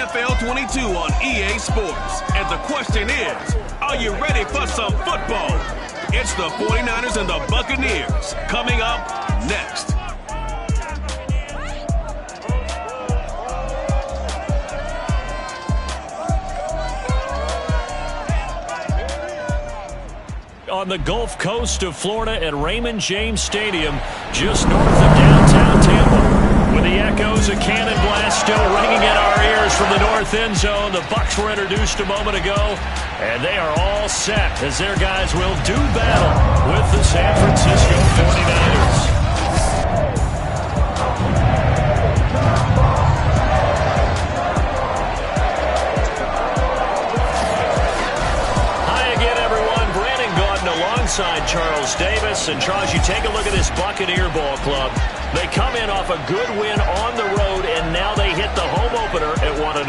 NFL 22 on EA Sports. And the question is, are you ready for some football? It's the 49ers and the Buccaneers coming up next. On the Gulf Coast of Florida at Raymond James Stadium, just north of downtown Tampa. With the echoes of cannon blast still ringing in our ears from the north end zone, the Bucs were introduced a moment ago, and they are all set as their guys will do battle with the San Francisco 49ers. Alongside Charles Davis. And Charles, you take a look at this Buccaneer ball club. They come in off a good win on the road, and now they hit the home opener at 1-0.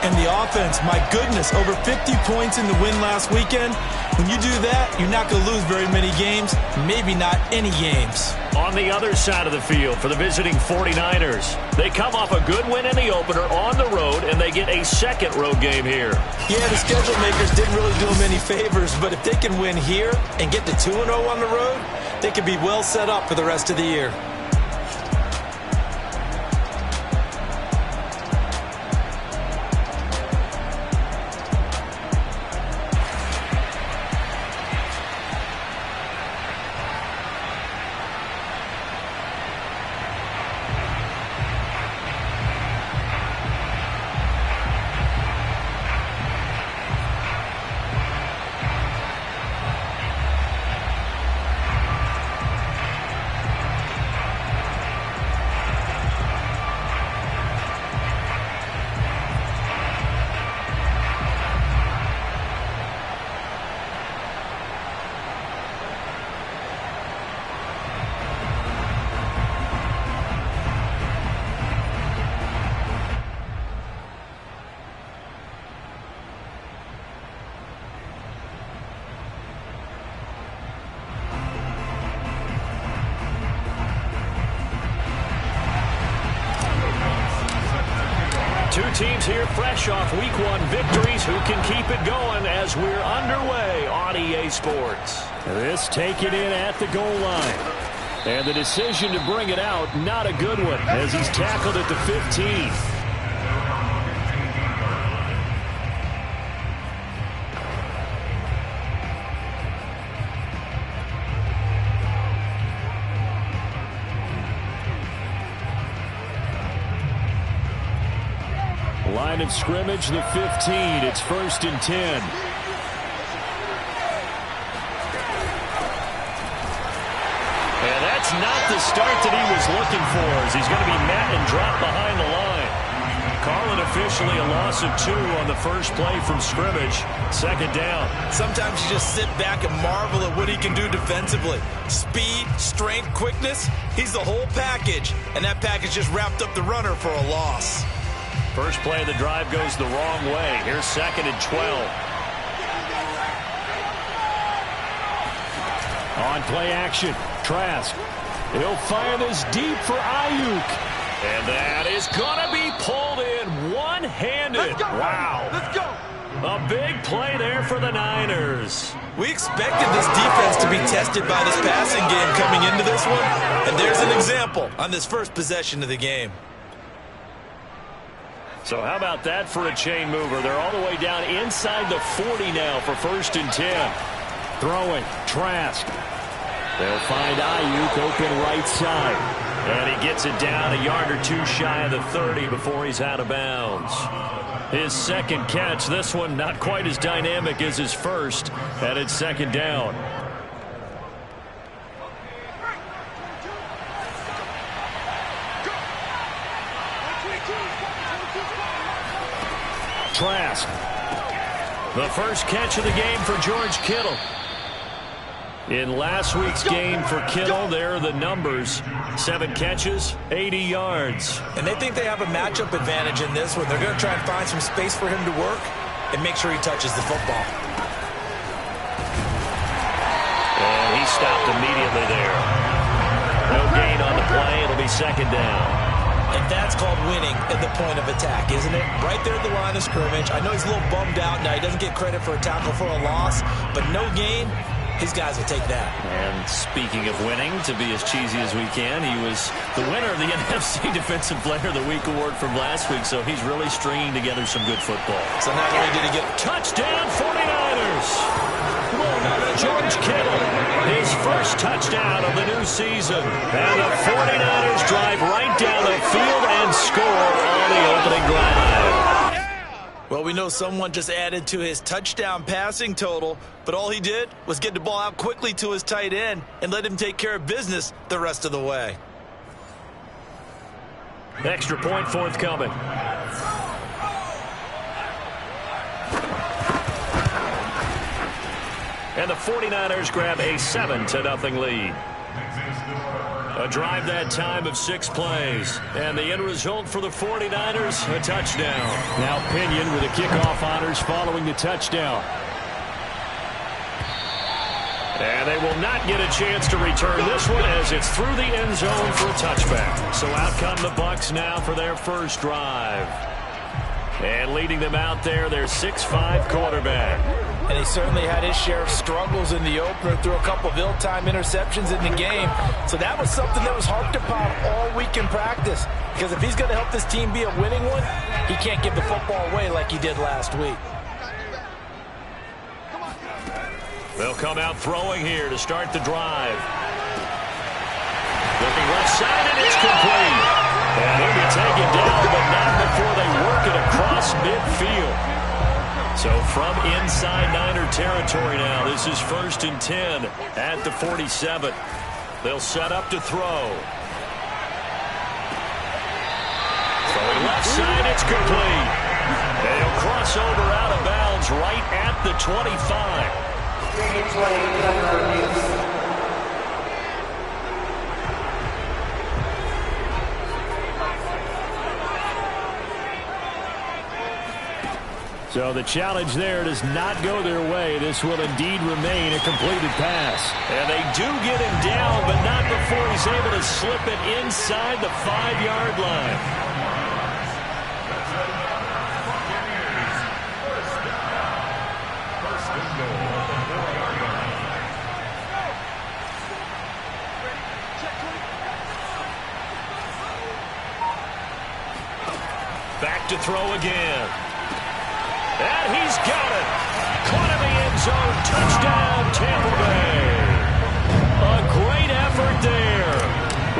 And the offense, my goodness, over 50 points in the win last weekend. When you do that, you're not going to lose very many games, maybe not any games. On the other side of the field for the visiting 49ers, they come off a good win in the opener on the road, and they get a second road game here. Yeah, the schedule makers didn't really do them any favors, but if they can win here and get to 2-0 on the road, they could be well set up for the rest of the year. Two teams here fresh off Week 1 victories. Who can keep it going as we're underway on EA Sports? This taken in at the goal line. And the decision to bring it out, not a good one, as he's tackled at the 15. Line of scrimmage, the 15. It's 1st and 10. And that's not the start that he was looking for, as he's going to be met and dropped behind the line. Call it officially a loss of 2 on the first play from scrimmage. 2nd down. Sometimes you just sit back and marvel at what he can do defensively. Speed, strength, quickness, he's the whole package. And that package just wrapped up the runner for a loss. First play of the drive goes the wrong way. Here's 2nd and 12. On play action, Trask. He'll fire this deep for Ayuk. And that is going to be pulled in one-handed. Wow. Let's go. A big play there for the Niners. We expected this defense to be tested by this passing game coming into this one. And there's an example on this first possession of the game. So how about that for a chain mover? They're all the way down inside the 40 now for 1st and 10. Throwing, Trask. They'll find Ayuk open right side. And he gets it down a yard or 2 shy of the 30 before he's out of bounds. His second catch, this one not quite as dynamic as his first, and it's 2nd down. Trask. The first catch of the game for George Kittle. In last week's game for Kittle, there are the numbers. 7 catches, 80 yards. And they think they have a matchup advantage in this one. They're going to try and find some space for him to work and make sure he touches the football. And he stopped immediately there. No gain on the play. It'll be 2nd down. And that's called winning at the point of attack, isn't it? Right there at the line of scrimmage. I know he's a little bummed out now. He doesn't get credit for a tackle for a loss, but no gain. His guys will take that. And speaking of winning, to be as cheesy as we can, he was the winner of the NFC Defensive Player of the Week award from last week, so he's really stringing together some good football. So not only did he get touchdown 49ers! George Kittle, his first touchdown of the new season. And the 49ers drive right down the field and score on the opening drive. Well, we know someone just added to his touchdown passing total, but all he did was get the ball out quickly to his tight end and let him take care of business the rest of the way. Extra point forthcoming. And the 49ers grab a 7-0 lead. A drive that time of 6 plays. And the end result for the 49ers, a touchdown. Now Pinion with the kickoff honors following the touchdown. And they will not get a chance to return this one as it's through the end zone for a touchback. So out come the Bucs now for their first drive. And leading them out there, their 6'5" quarterback. And he certainly had his share of struggles in the opener, threw a couple of ill-timed interceptions in the game. So that was something that was harped upon all week in practice. Because if he's going to help this team be a winning one, he can't give the football away like he did last week. They'll come out throwing here to start the drive. Looking left side, and it's complete. And he'll be taken down, but not before they work it across midfield. So from inside Niner territory now, this is 1st and 10 at the 47. They'll set up to throw. Throwing left side, it's complete. And he'll cross over out of bounds right at the 25. So the challenge there does not go their way. This will indeed remain a completed pass. And they do get him down, but not before he's able to slip it inside the 5-yard line. Back to throw again. And he's got it. Caught in the end zone. Touchdown, Tampa Bay. A great effort there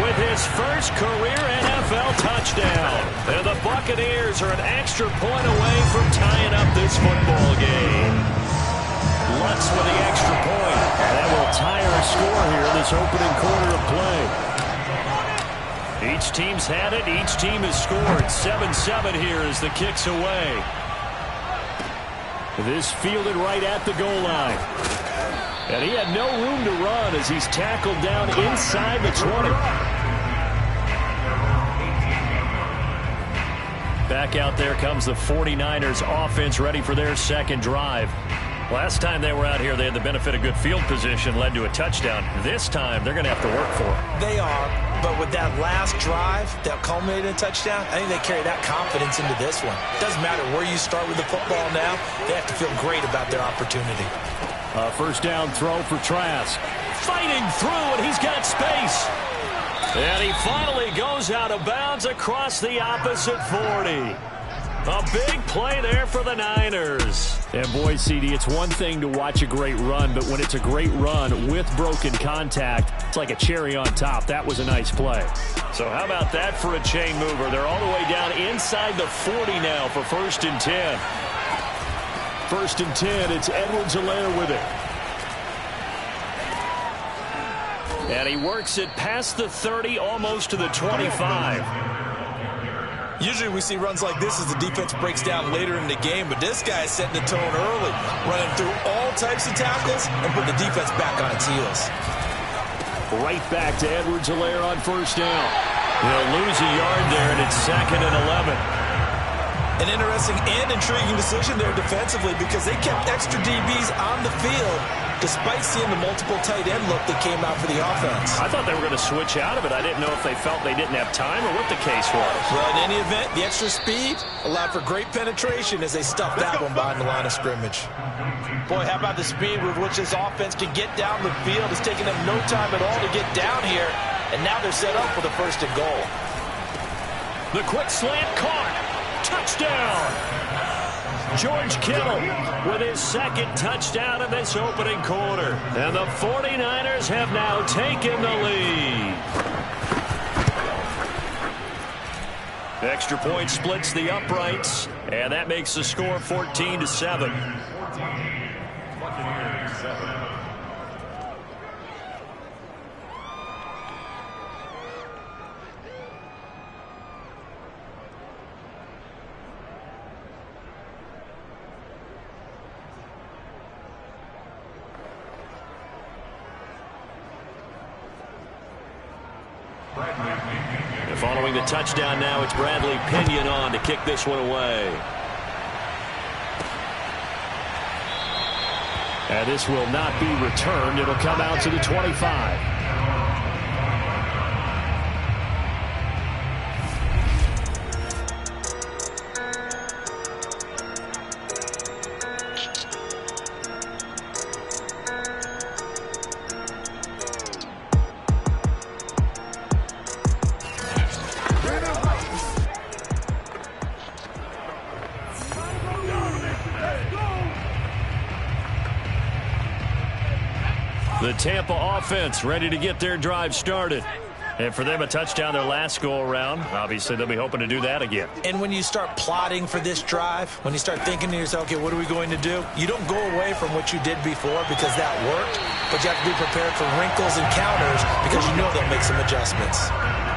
with his first career NFL touchdown. And the Buccaneers are an extra point away from tying up this football game. Lutz with the extra point. That will tie our score here in this opening quarter of play. Each team's had it. Each team has scored. 7-7 here as the kick's away. This fielded right at the goal line. And he had no room to run as he's tackled down inside the 20. Back out there comes the 49ers offense ready for their second drive. Last time they were out here, they had the benefit of good field position, led to a touchdown. This time, they're going to have to work for it. They are, but with that last drive that culminated in a touchdown, I think they carry that confidence into this one. It doesn't matter where you start with the football now. They have to feel great about their opportunity. First down throw for Trask. Fighting through, and he's got space. And he finally goes out of bounds across the opposite 40. A big play there for the Niners. And boy, CD, it's one thing to watch a great run, but when it's a great run with broken contact, it's like a cherry on top. That was a nice play. So how about that for a chain mover? They're all the way down inside the 40 now for 1st and 10. 1st and 10, it's Edwards-Helaire with it. And he works it past the 30, almost to the 25. Usually we see runs like this as the defense breaks down later in the game, but this guy is setting the tone early, running through all types of tackles and put the defense back on its heels. Right back to Edwards-Helaire on 1st down. They'll lose a yard there, and it's 2nd and 11. An interesting and intriguing decision there defensively because they kept extra DBs on the field despite seeing the multiple tight end look that came out for the offense. I thought they were going to switch out of it. I didn't know if they felt they didn't have time or what the case was. Well, in any event, the extra speed allowed for great penetration as they stuffed that one behind the line of scrimmage. Boy, how about the speed with which this offense can get down the field? It's taking them no time at all to get down here, and now they're set up for the 1st and goal. The quick slant caught. Touchdown. George Kittle with his 2nd touchdown in this opening quarter. And the 49ers have now taken the lead. The extra point splits the uprights, and that makes the score 14-7. Following the touchdown now, it's Bradley Pinion on to kick this one away. And this will not be returned. It'll come out to the 25. The Tampa offense ready to get their drive started. And for them, a touchdown their last go-around. Obviously, they'll be hoping to do that again. And when you start plotting for this drive, when you start thinking to yourself, okay, what are we going to do? You don't go away from what you did before because that worked, but you have to be prepared for wrinkles and counters because you know they'll make some adjustments.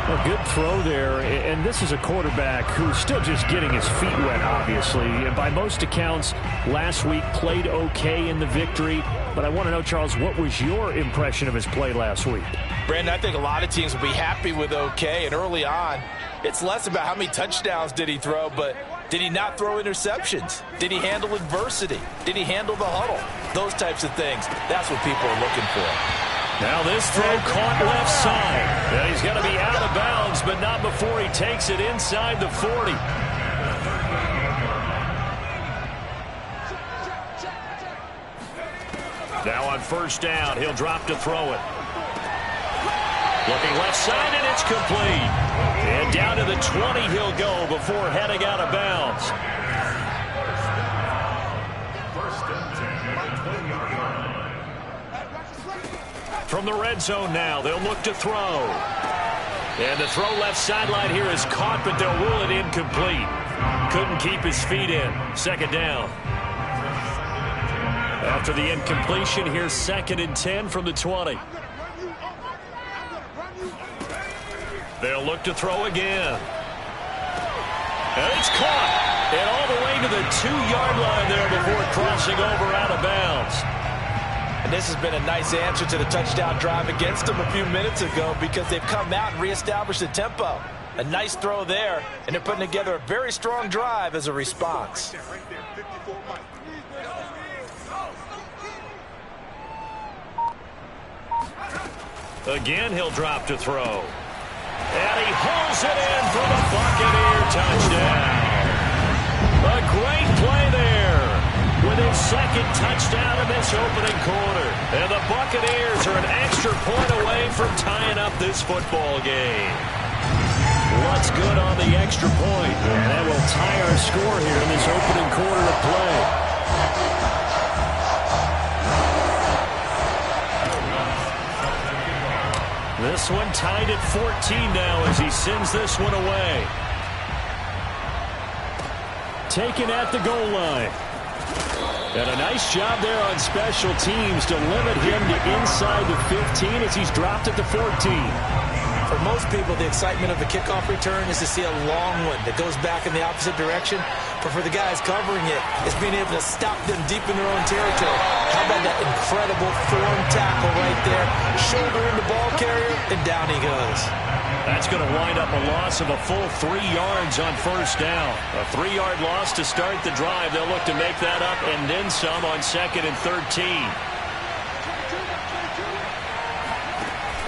A good throw there, and this is a quarterback who's still just getting his feet wet, obviously. And by most accounts, last week played okay in the victory. But I want to know, Charles, what was your impression of his play last week? Brandon, I think a lot of teams will be happy with okay. And early on, it's less about how many touchdowns did he throw, but did he not throw interceptions? Did he handle adversity? Did he handle the huddle? Those types of things. That's what people are looking for. Now this throw caught left side. And he's going to be out of bounds, but not before he takes it inside the 40. Now on 1st down, he'll drop to throw it. Looking left side, and it's complete. And down to the 20 he'll go before heading out of bounds. From the red zone now, they'll look to throw. And the throw left sideline here is caught, but they'll rule it incomplete. Couldn't keep his feet in. 2nd down. After the incompletion, here's 2nd and 10 from the 20. They'll look to throw again. And it's caught. And all the way to the 2-yard line there before crossing over out of bounds. And this has been a nice answer to the touchdown drive against them a few minutes ago because they've come out and reestablished the tempo. A nice throw there, and they're putting together a very strong drive as a response. Again, he'll drop to throw. And he hauls it in for the Buccaneer touchdown. A great play there with his 2nd touchdown in this opening quarter. And the Buccaneers are an extra point away from tying up this football game. What's good on the extra point? And that will tie our score here in this opening quarter of play. This one tied at 14 now as he sends this one away. Taken at the goal line. And a nice job there on special teams to limit him to inside the 15 as he's dropped at the 14. For most people, the excitement of the kickoff return is to see a long one that goes back in the opposite direction. But for the guys covering it, it's being able to stop them deep in their own territory. How about that incredible form tackle right there? Shoulder in the ball carrier, and down he goes. That's going to wind up a loss of a full 3 yards on 1st down. A 3-yard loss to start the drive. They'll look to make that up and then some on 2nd and 13.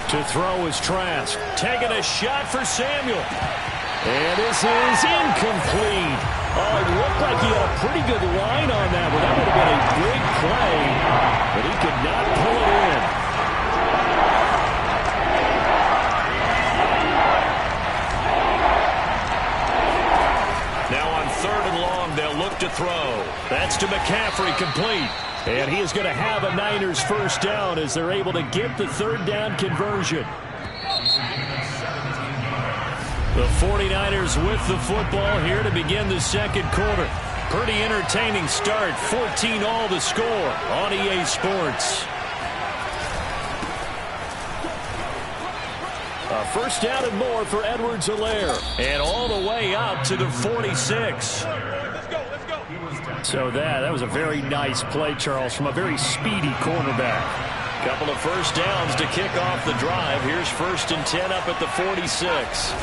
To throw is Trask. Taking a shot for Samuel. And this is incomplete. Oh, it looked like he had a pretty good line on that, but that would have been a big play. But he could not pull it in. Now on 3rd and long, they'll look to throw. That's to McCaffrey, complete. And he is going to have a Niners first down as they're able to get the 3rd down conversion. The 49ers with the football here to begin the 2nd quarter. Pretty entertaining start. 14-all the score on EA Sports. A first down and more for Edwards-Helaire. And all the way up to the 46. So that was a very nice play, Charles, from a very speedy cornerback. Couple of first downs to kick off the drive. Here's 1st and 10 up at the 46.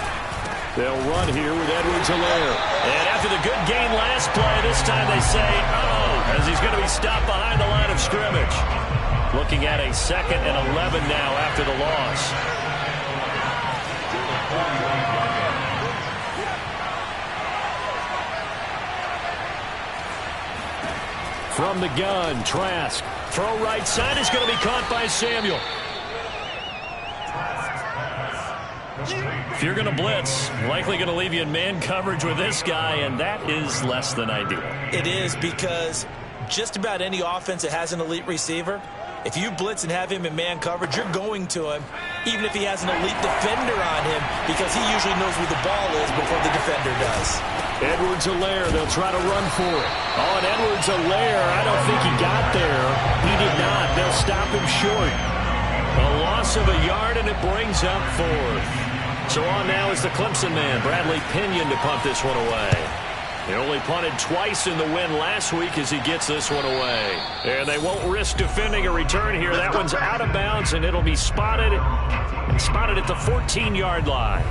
They'll run here with Edwards-Helaire. And after the good gain last play, this time they say, oh, as he's going to be stopped behind the line of scrimmage. Looking at a 2nd and 11 now after the loss. From the gun, Trask. Throw right side is going to be caught by Samuel. If you're going to blitz, likely going to leave you in man coverage with this guy, and that is less than ideal. It is, because just about any offense that has an elite receiver, if you blitz and have him in man coverage, you're going to him, even if he has an elite defender on him, because he usually knows where the ball is before the defender does. Edwards-Helaire, they'll try to run for it. Oh, and Edwards-Helaire, I don't think he got there. He did not. They'll stop him short. A loss of a yard, and it brings up 4th. So on now is the Clemson man, Bradley Pinion, to punt this one away. He only punted twice in the win last week as he gets this one away. And they won't risk defending a return here. That one's out of bounds, and it'll be spotted at the 14-yard line.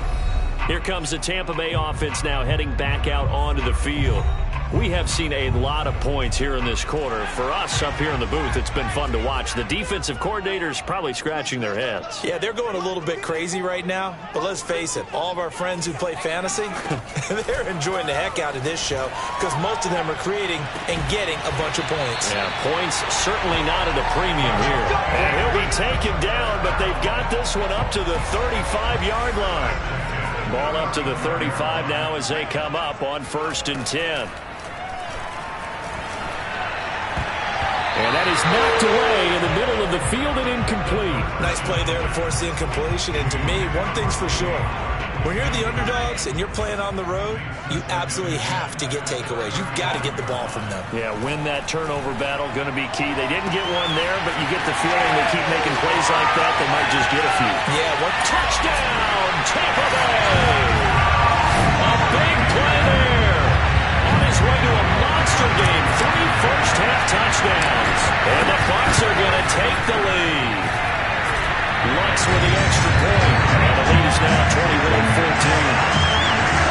Here comes the Tampa Bay offense now heading back out onto the field. We have seen a lot of points here in this quarter. For us up here in the booth, it's been fun to watch. The defensive coordinators probably scratching their heads. Yeah, they're going a little bit crazy right now. But let's face it, all of our friends who play fantasy, they're enjoying the heck out of this show because most of them are creating and getting a bunch of points. Yeah, points certainly not at a premium here. And he'll be taken down, but they've got this one up to the 35-yard line. Ball up to the 35 now as they come up on 1st and 10. And that is knocked away in the middle of the field and incomplete. Nice play there to force the incompletion. And to me, one thing's for sure. When you're the underdogs and you're playing on the road, you absolutely have to get takeaways. You've got to get the ball from them. Yeah, win that turnover battle, going to be key. They didn't get one there, but you get the feeling they keep making plays like that, they might just get a few. Yeah, what touchdown, Tampa Bay! A big play there. On his way to a monster game. 3 first-half touchdowns. And the Bucs are going to take the lead. Lutz with the extra point. And the lead is now 21-14.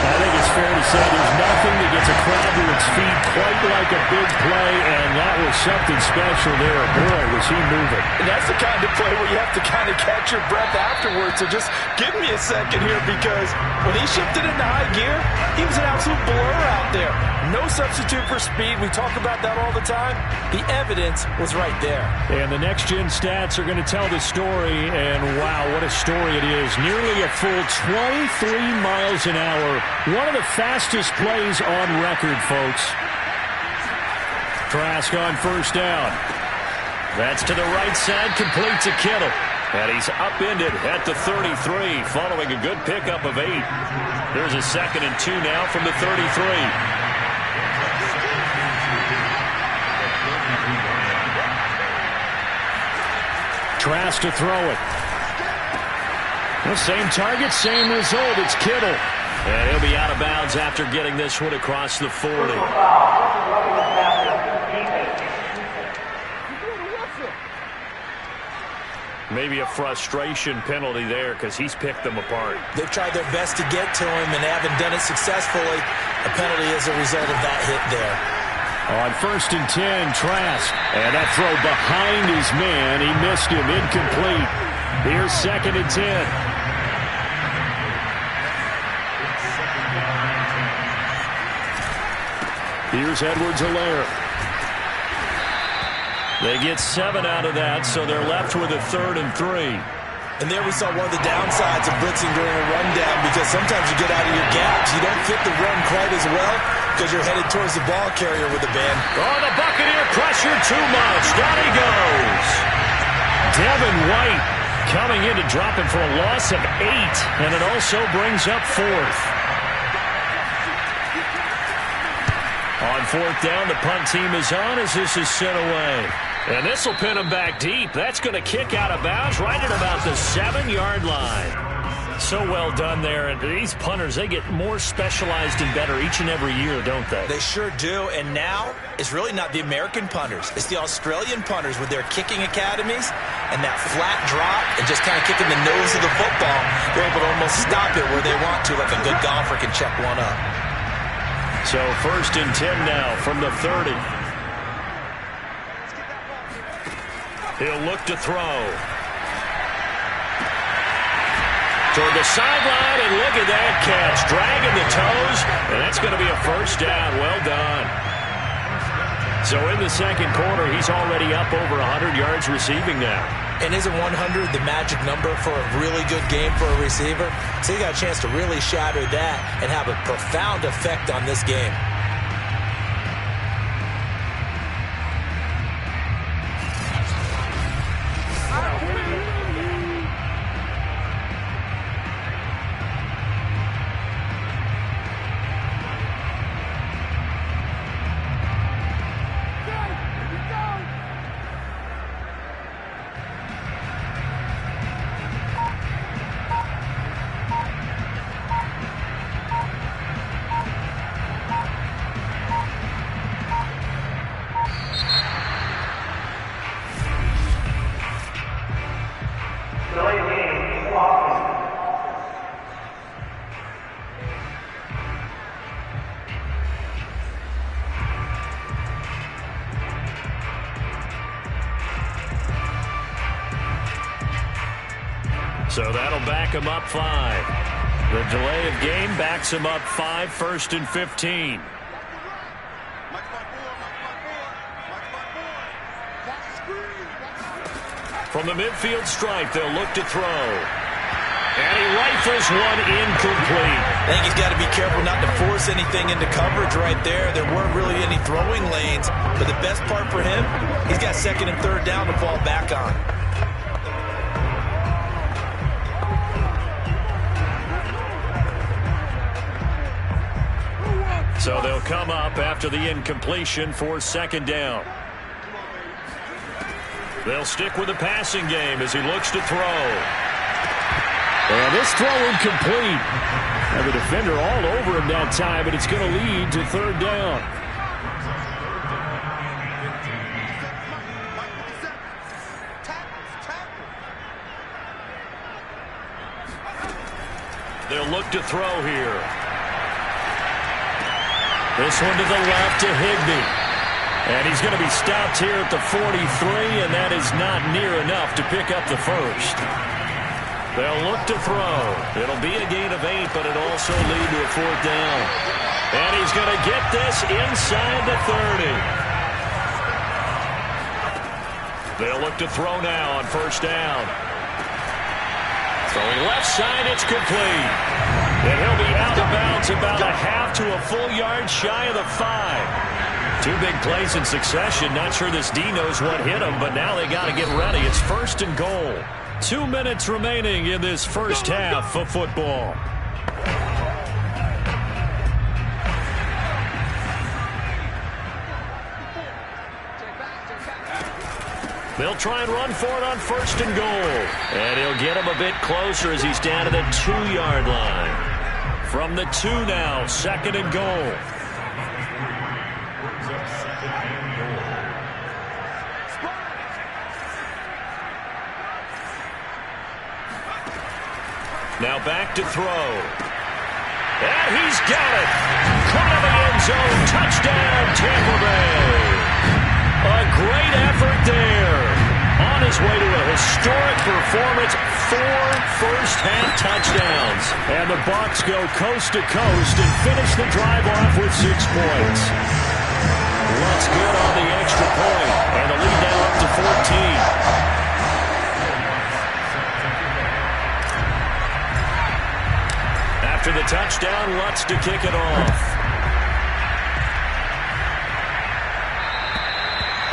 I think it's fair to say there's nothing that gets a crowd to its feet quite like a big play, and that was something special there. Boy, was he moving. And that's the kind of play where you have to kind of catch your breath afterwards. So just give me a second here, because when he shifted into high gear, he was an absolute blur out there. No substitute for speed. We talk about that all the time. The evidence was right there. And the next-gen stats are going to tell the story, and wow, what a story it is. Nearly a full 23 miles an hour. One of the fastest plays on record, folks. Trask on first down. That's to the right side, complete to Kittle. And he's upended at the 33, following a good pickup of 8. There's a 2nd and 2 now from the 33. Trask to throw it. The same target, same result. It's Kittle. And he'll be out of bounds after getting this one across the 40. Maybe a frustration penalty there because he's picked them apart. They've tried their best to get to him and haven't done it successfully. A penalty as a result of that hit there. On 1st and 10, Trask. And that throw behind his man. He missed him. Incomplete. Here's 2nd and 10. Here's Edwards-Helaire. They get 7 out of that, so they're left with a 3rd and 3. And there we saw one of the downsides of blitzing during a rundown, because sometimes you get out of your gaps. You don't fit the run quite as well because you're headed towards the ball carrier with the band. Oh, the Buccaneer pressure too much. Down he goes. Devin White coming in to drop him for a loss of 8, and it also brings up 4th. On 4th down, the punt team is on as this is sent away. And this will pin him back deep. That's going to kick out of bounds right at about the 7-yard line. So well done there. And these punters, they get more specialized and better each and every year, don't they? They sure do. And now it's really not the American punters. It's the Australian punters with their kicking academies and that flat drop and just kind of kicking the nose of the football. They're able to almost stop it where they want to, like a good golfer can check one up. So 1st and 10 now from the 30. He'll look to throw. Toward the sideline, and look at that catch. Dragging the toes, and that's going to be a 1st down. Well done. So in the 2nd quarter, he's already up over 100 yards receiving now. And isn't 100 the magic number for a really good game for a receiver? So you got a chance to really shatter that and have a profound effect on this game. So that'll back him up 5. The delay of game backs him up 5, 1st and 15. From the midfield stripe, they'll look to throw. And he rifles one incomplete. I think he's got to be careful not to force anything into coverage right there. There weren't really any throwing lanes. But the best part for him, he's got 2nd and 3rd down to fall back on. So they'll come up after the incompletion for 2nd down. They'll stick with the passing game as he looks to throw. And this throw incomplete. And the defender all over him that time, but it's going to lead to 3rd down. They'll look to throw here. This one to the left to Higbee. And he's going to be stopped here at the 43, and that is not near enough to pick up the 1st. They'll look to throw. It'll be a gain of 8, but it'll also lead to a 4th down. And he's going to get this inside the 30. They'll look to throw now on 1st down. Throwing left side, it's complete. And he'll be out of bounds about a half to a full yard shy of the 5. 2 big plays in succession. Not sure this D knows what hit him, but now they got to get ready. It's 1st and goal. 2 minutes remaining in this first half of football. They'll try and run for it on 1st and goal. And he'll get him a bit closer as he's down to the 2-yard line. From the 2 now, 2nd and goal. Now back to throw. And he's got it. Caught in the end zone. Touchdown, Tampa Bay. A great effort there. On his way to a historic performance, 4 first-half touchdowns. And the Bucs go coast to coast and finish the drive off with 6 points. Lutz good on the extra point, and the lead now up to 14. After the touchdown, Lutz to kick it off.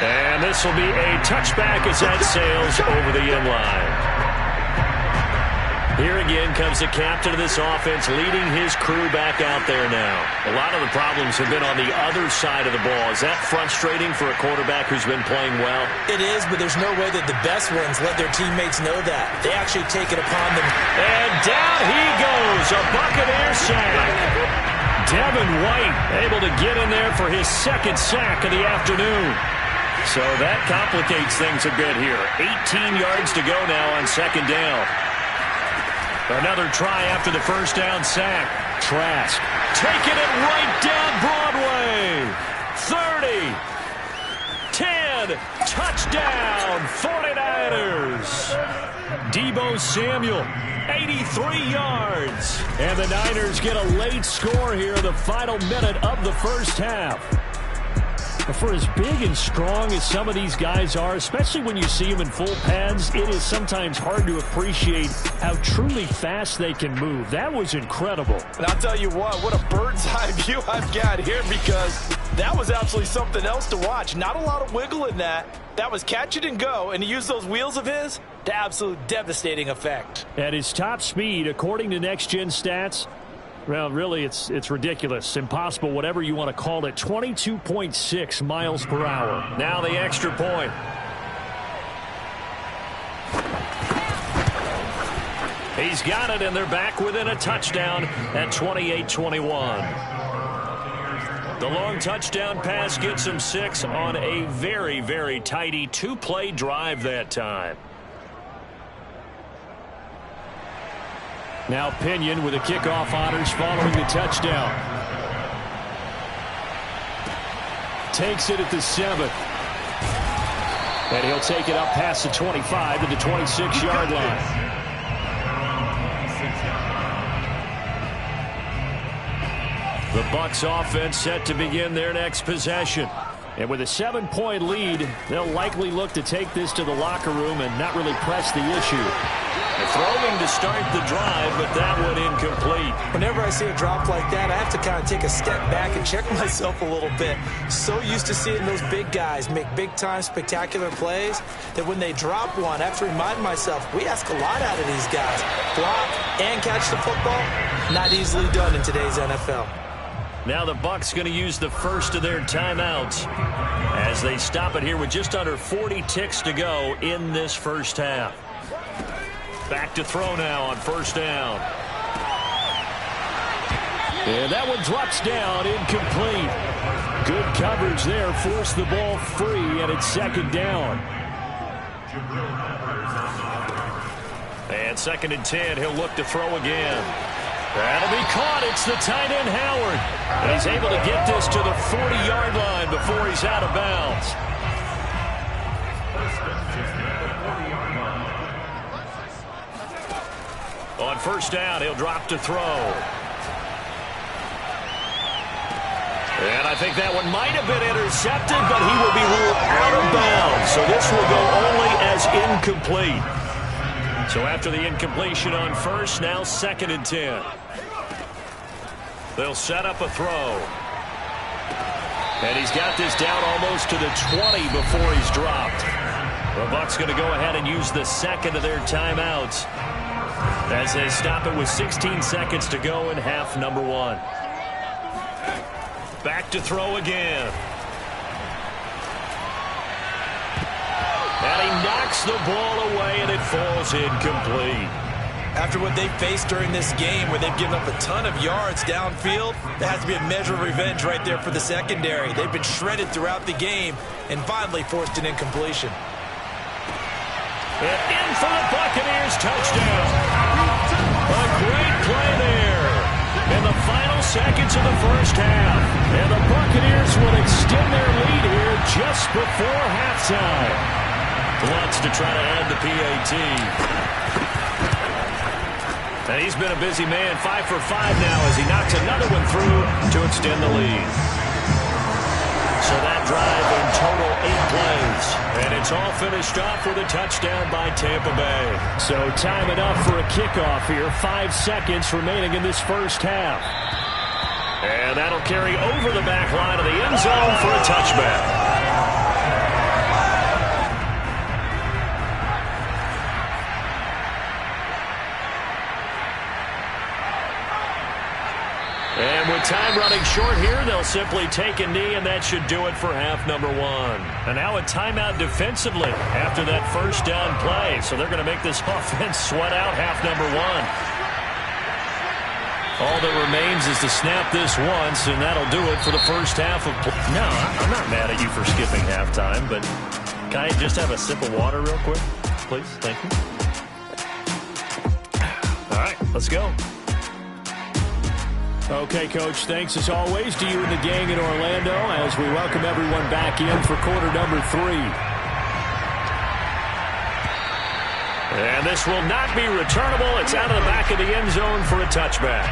And this will be a touchback as that sails over the end line. Here again comes the captain of this offense leading his crew back out there now. A lot of the problems have been on the other side of the ball. Is that frustrating for a quarterback who's been playing well? It is, but there's no way that the best ones let their teammates know that. They actually take it upon them. And down he goes, a Buccaneer sack. Devin White able to get in there for his 2nd sack of the afternoon. So that complicates things a bit here. 18 yards to go now on 2nd down. Another try after the first down sack. Trask taking it right down Broadway. 30. 10. Touchdown 49ers. Deebo Samuel, 83 yards. And the Niners get a late score here in the final minute of the first half. For as big and strong as some of these guys are, especially when you see them in full pads, it is sometimes hard to appreciate how truly fast they can move. That was incredible. And I'll tell you what a bird's eye view I've got here, because that was absolutely something else to watch. Not a lot of wiggle in that. That was catch it and go, and he used those wheels of his to absolute devastating effect. At his top speed, according to Next Gen Stats, well, really, it's ridiculous. Impossible, whatever you want to call it. 22.6 miles per hour. Now the extra point. He's got it, and they're back within a touchdown at 28-21. The long touchdown pass gets him 6 on a very, very tidy 2-play drive that time. Now Pinion with the kickoff honors following the touchdown. Takes it at the 7th. And he'll take it up past the 25 to the 26-yard line. The Bucs offense set to begin their next possession. And with a 7-point lead, they'll likely look to take this to the locker room and not really press the issue. Throwing to start the drive, but that one incomplete. Whenever I see a drop like that, I have to kind of take a step back and check myself a little bit. So used to seeing those big guys make big-time spectacular plays that when they drop one, I have to remind myself, we ask a lot out of these guys. Block and catch the football, not easily done in today's NFL. Now the Bucs going to use the first of their timeouts as they stop it here with just under 40 ticks to go in this first half. Back to throw now on first down. And that one drops down, incomplete. Good coverage there, forced the ball free, and it's 2nd down. And 2nd and 10, he'll look to throw again. That'll be caught. It's the tight end, Howard. And he's able to get this to the 40-yard line before he's out of bounds. On first down, he'll drop to throw. And I think that one might have been intercepted, but he will be ruled out of bounds. So this will go only as incomplete. So after the incompletion on first, now 2nd and 10. They'll set up a throw. And he's got this down almost to the 20 before he's dropped. The Bucs going to go ahead and use the 2nd of their timeouts as they stop it with 16 seconds to go in half number 1. Back to throw again. And he knocks the ball away, and it falls incomplete. After what they've faced during this game, where they've given up a ton of yards downfield, there has to be a measure of revenge right there for the secondary. They've been shredded throughout the game and finally forced an incompletion. And in for the Buccaneers, touchdown. A great play there. And the final seconds of the first half. And the Buccaneers will extend their lead here just before halftime. Lutz to try to add the PAT. And he's been a busy man, 5 for 5 now as he knocks another one through to extend the lead. So that drive in total 8 plays. And it's all finished off with a touchdown by Tampa Bay. So time enough for a kickoff here. 5 seconds remaining in this first half. And that'll carry over the back line of the end zone for a touchback. And with time running short here, they'll simply take a knee, and that should do it for half number 1. And now a timeout defensively after that first down play. So they're going to make this offense sweat out half number 1. All that remains is to snap this once, and that'll do it for the first half of play. No, I'm not mad at you for skipping halftime, but can I just have a sip of water real quick, please? Thank you. All right, let's go. Okay, Coach, thanks as always to you and the gang in Orlando as we welcome everyone back in for quarter number 3. And this will not be returnable. It's out of the back of the end zone for a touchback.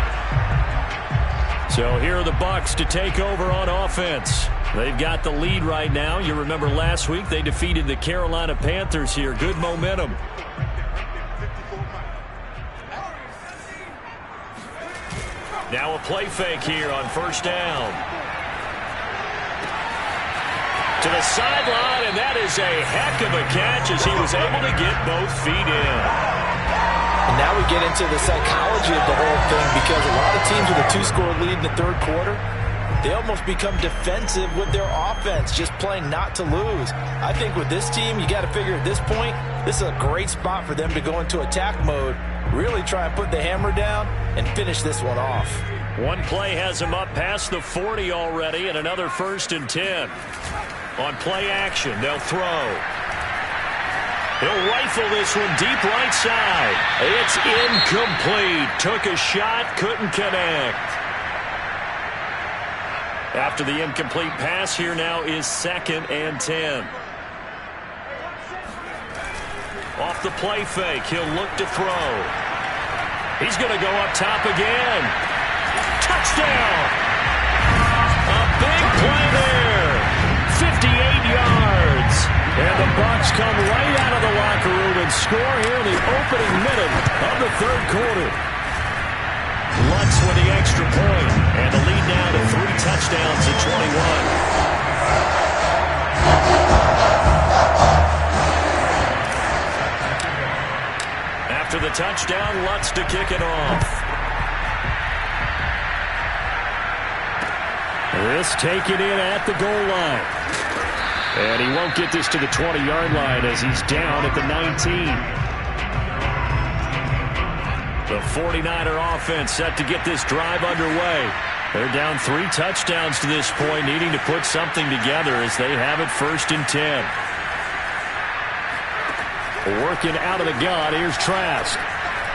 So here are the Bucs to take over on offense. They've got the lead right now. You remember last week they defeated the Carolina Panthers here. Good momentum. Now a play fake here on first down. To the sideline, and that is a heck of a catch as he was able to get both feet in. And now we get into the psychology of the whole thing because a lot of teams with a 2-score lead in the third quarter, they almost become defensive with their offense, just playing not to lose. I think with this team, you got to figure at this point, this is a great spot for them to go into attack mode, really try and put the hammer down and finish this one off. One play has him up past the 40 already, and another 1st and 10. On play action, they'll throw. He'll rifle this one deep right side. It's incomplete. Took a shot, couldn't connect. After the incomplete pass, here now is 2nd and 10. Off the play fake, he'll look to throw. He's going to go up top again. Touchdown! A big play there. 58 yards. And the Bucs come right out of the locker room and score here in the opening minute of the third quarter. Lutz with the extra point, and the lead now to 3 touchdowns at 21. After the touchdown, Lutz to kick it off. This taken in at the goal line. And he won't get this to the 20-yard line as he's down at the 19. The 49er offense set to get this drive underway. They're down 3 touchdowns to this point, needing to put something together as they have it 1st and 10. Working out of the gun, here's Trask.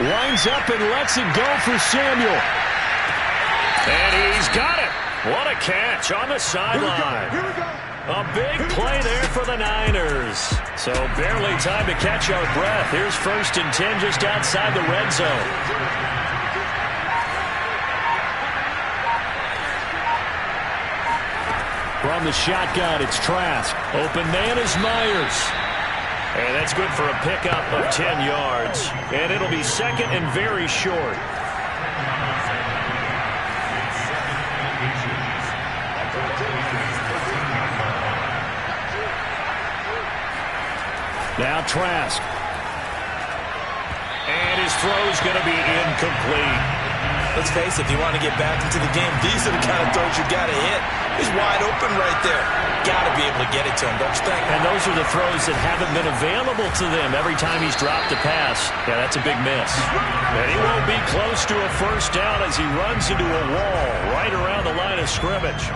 Lines up and lets it go for Samuel. And he's got it. What a catch on the sideline. A big play there for the Niners. So barely time to catch our breath. Here's 1st and 10 just outside the red zone. From the shotgun, it's Trask. Open man is Myers. And that's good for a pickup of 10 yards. And it'll be 2nd and very short. Now Trask. And his throw's going to be incomplete. Let's face it, if you want to get back into the game, these are the kind of throws you got to hit. He's wide open right there. Got to be able to get it to him, don't you think? And those are the throws that haven't been available to them every time he's dropped a pass. Yeah, that's a big miss. And he won't be close to a 1st down as he runs into a wall right around the line of scrimmage.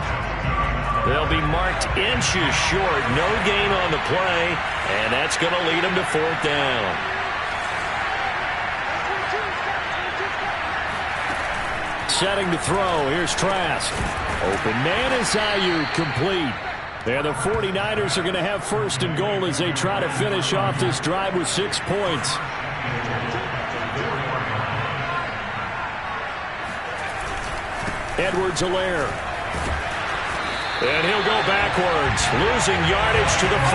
They'll be marked inches short. No gain on the play, and that's going to lead them to 4th down. Setting to throw. Here's Trask. Open man is Ayuk, complete. And the 49ers are going to have first and goal as they try to finish off this drive with 6 points. Edwards-Helaire. And he'll go backwards, losing yardage to the 5.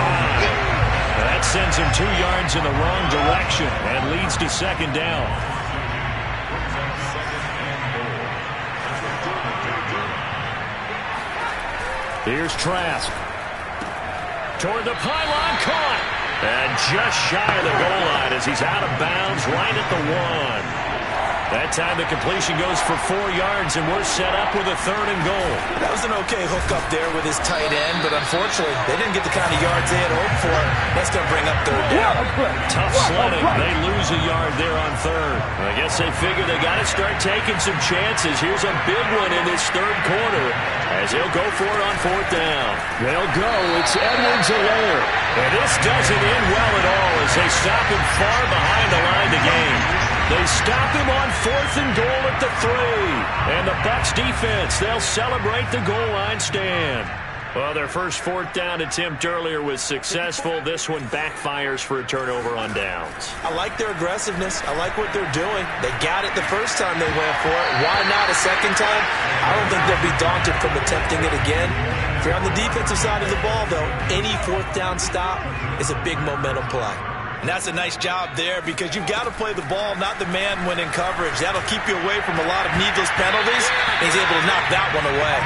That sends him 2 yards in the wrong direction and leads to second down. Here's Trask. Toward the pylon, caught. And just shy of the goal line as he's out of bounds right at the 1. That time the completion goes for 4 yards, and we're set up with a 3rd and goal. That was an okay hook up there with his tight end, but unfortunately, they didn't get the kind of yards they had hoped for. That's going to bring up 3rd down. Tough sledding. They lose a yard there on 3rd. I guess they figure they got to start taking some chances. Here's a big one in this 3rd quarter as they'll go for it on 4th down. They'll go. It's Edwards-Helaire. And this doesn't end well at all as they stop him far behind the line to gain. They stop him on 4th and goal at the 3. And the Bucs defense, they'll celebrate the goal line stand. Well, their first 4th down attempt earlier was successful. This one backfires for a turnover on downs. I like their aggressiveness. I like what they're doing. They got it the first time they went for it. Why not a second time? I don't think they'll be daunted from attempting it again. If you're on the defensive side of the ball, though, any 4th down stop is a big momentum play. And that's a nice job there because you've got to play the ball, not the man when in coverage. That'll keep you away from a lot of needless penalties. And he's able to knock that one away.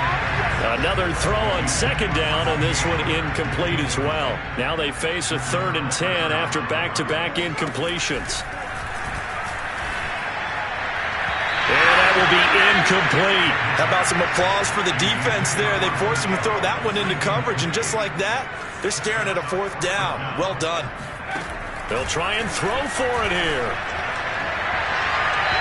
Another throw on 2nd down, and this one incomplete as well. Now they face a 3rd and 10 after back-to-back incompletions. And that will be incomplete. How about some applause for the defense there? They forced him to throw that one into coverage, and just like that, they're staring at a 4th down. Well done. They'll try and throw for it here.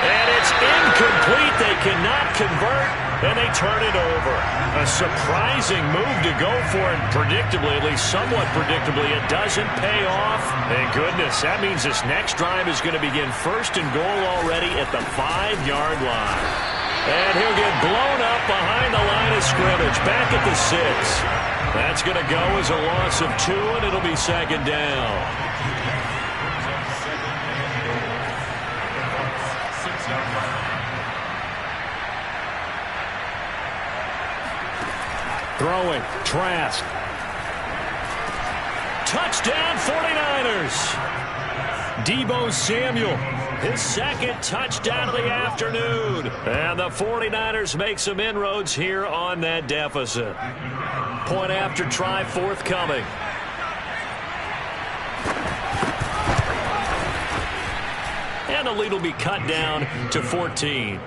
And it's incomplete. They cannot convert, and they turn it over. A surprising move to go for it. Predictably, at least somewhat predictably, it doesn't pay off. Thank goodness. That means this next drive is going to begin 1st and goal already at the 5-yard line. And he'll get blown up behind the line of scrimmage. Back at the 6. That's going to go as a loss of 2, and it'll be 2nd down. Throwing, Trask. Touchdown, 49ers. Deebo Samuel, his 2nd touchdown of the afternoon. And the 49ers make some inroads here on that deficit. Point after try forthcoming. And the lead will be cut down to 14.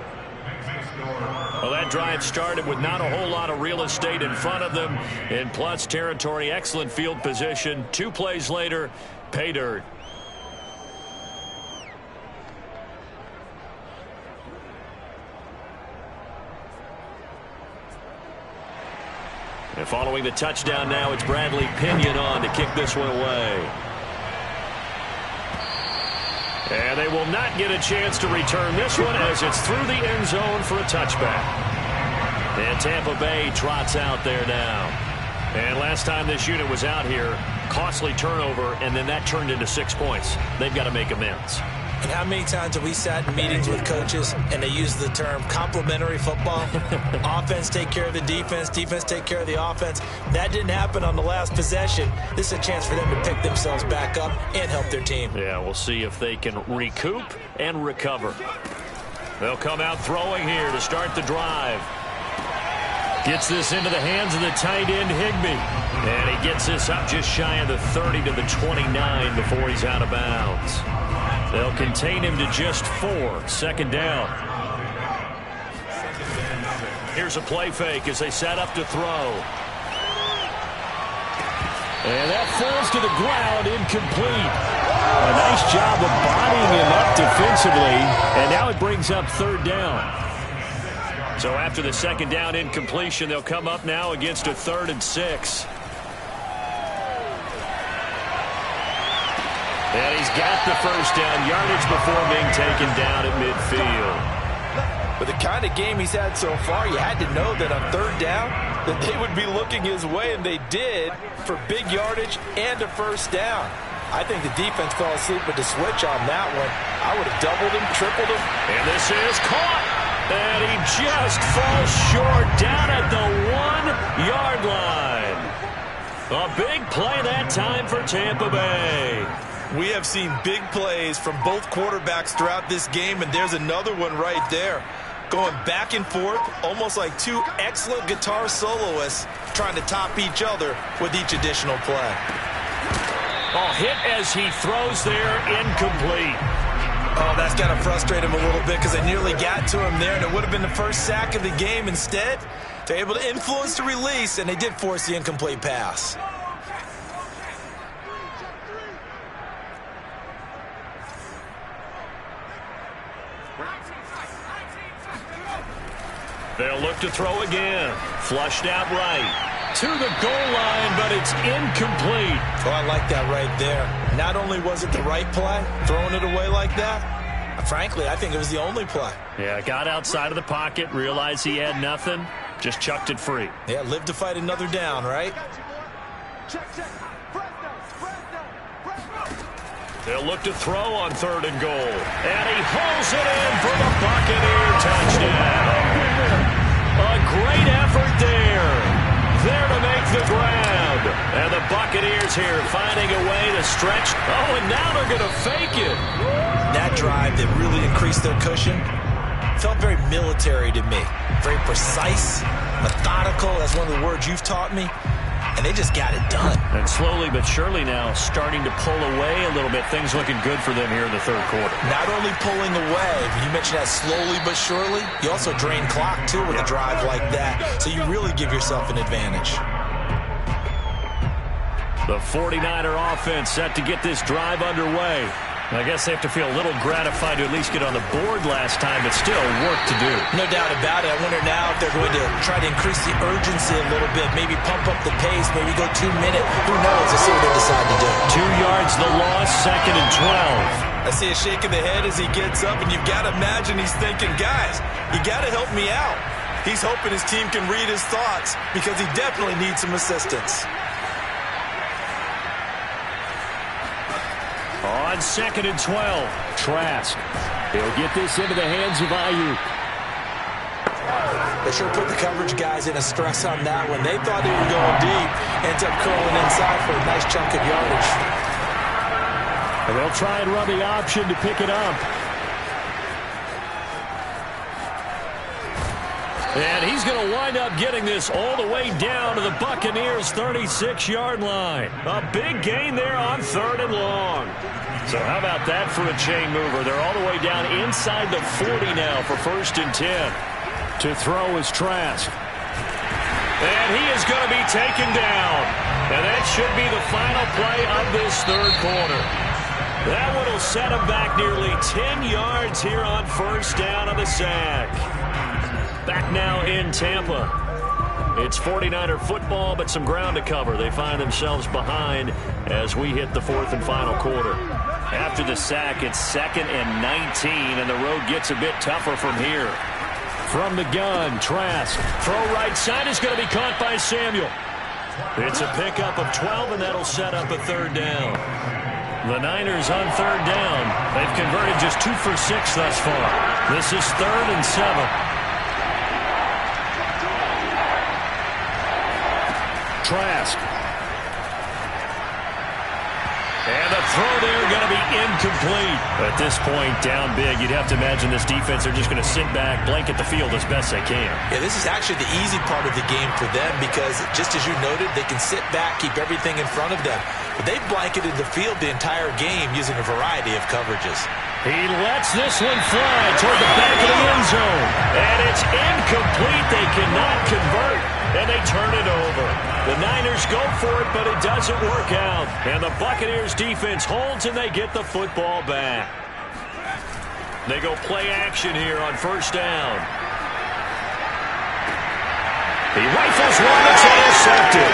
Well, that drive started with not a whole lot of real estate in front of them. In plus territory, excellent field position. 2 plays later, pay dirt. And following the touchdown now, it's Bradley Pinion on to kick this one away. And they will not get a chance to return this one as it's through the end zone for a touchback. And Tampa Bay trots out there now. And last time this unit was out here, costly turnover, and then that turned into 6 points. They've got to make amends. And how many times have we sat in meetings with coaches and they use the term complementary football? Offense take care of the defense, defense take care of the offense. That didn't happen on the last possession. This is a chance for them to pick themselves back up and help their team. Yeah, we'll see if they can recoup and recover. They'll come out throwing here to start the drive. Gets this into the hands of the tight end, Higbee. And he gets this up just shy of the 30 to the 29 before he's out of bounds. They'll contain him to just 4. 2nd down. Here's a play fake as they set up to throw. And that falls to the ground, incomplete. A nice job of bodying him up defensively. And now it brings up 3rd down. So after the 2nd down incompletion, they'll come up now against a 3rd and 6. And he's got the 1st down, yardage before being taken down at midfield. With the kind of game he's had so far, you had to know that on third down that they would be looking his way, and they did, for big yardage and a first down. I think the defense fell asleep with the switch on that one. I would have doubled him, tripled him. And this is caught. And he just falls short down at the 1-yard line. A big play that time for Tampa Bay. We have seen big plays from both quarterbacks throughout this game, and there's another one right there. Going back and forth, almost like two excellent guitar soloists trying to top each other with each additional play. Oh, hit as he throws there, incomplete. Oh, that's got to frustrate him a little bit because they nearly got to him there, and it would have been the first sack of the game. Instead, they're able to influence the release, and they did force the incomplete pass. They'll look to throw again. Flushed out right. To the goal line, but it's incomplete. Oh, I like that right there. Not only was it the right play, throwing it away like that, frankly, I think it was the only play. Yeah, got outside of the pocket, realized he had nothing, just chucked it free. Yeah, live to fight another down, right? They'll look to throw on 3rd and goal. And he hauls it in for the Buccaneer touchdown. A great effort there. There to make the grab. And the Buccaneers here finding a way to stretch. Oh, and now they're going to fake it. That drive that really increased their cushion felt very military to me. Very precise, methodical. That's one of the words you've taught me. And they just got it done. And slowly but surely now starting to pull away a little bit. Things looking good for them here in the 3rd quarter. Not only pulling away, you mentioned that slowly but surely, you also drain clock too with a drive like that. So you really give yourself an advantage. The 49er offense set to get this drive underway. I guess they have to feel a little gratified to at least get on the board last time, but still work to do. No doubt about it. I wonder now if they're going to try to increase the urgency a little bit, maybe pump up the pace, maybe go 2 minute. Who knows? Let's see what they decide to do. 2 yards the loss, 2nd and 12. I see a shake of the head as he gets up, and you've got to imagine he's thinking, guys, you got to help me out. He's hoping his team can read his thoughts because he definitely needs some assistance. On 2nd and 12, Trask. He'll get this into the hands of Ayuk. They sure put the coverage guys in a stress on that one. They thought they were going deep, ends up curling inside for a nice chunk of yardage. And they'll try and run the option to pick it up. And he's going to wind up getting this all the way down to the Buccaneers' 36-yard line. A big gain there on 3rd and long. So how about that for a chain mover? They're all the way down inside the 40 now for 1st and 10. To throw is Trask. And he is going to be taken down. And that should be the final play of this 3rd quarter. That one will set him back nearly 10 yards here on 1st down on the sack. Back now in Tampa. It's 49er football, but some ground to cover. They find themselves behind as we hit the 4th and final quarter. After the sack, it's 2nd and 19, and the road gets a bit tougher from here. From the gun, Trask. Throw right side is going to be caught by Samuel. It's a pickup of 12, and that'll set up a 3rd down. The Niners on 3rd down. They've converted just 2 for 6 thus far. This is 3rd and 7. Trask. And the throw there going to be incomplete. At this point, down big, you'd have to imagine this defense are just going to sit back, blanket the field as best they can. Yeah, this is actually the easy part of the game for them because, just as you noted, they can sit back, keep everything in front of them. But they've blanketed the field the entire game using a variety of coverages. He lets this one fly toward the back of the end zone. And it's incomplete. They cannot convert, and they turn it over. The Niners go for it, but it doesn't work out. And the Buccaneers defense holds, and they get the football back. They go play action here on 1st down. He rifles one. It's intercepted.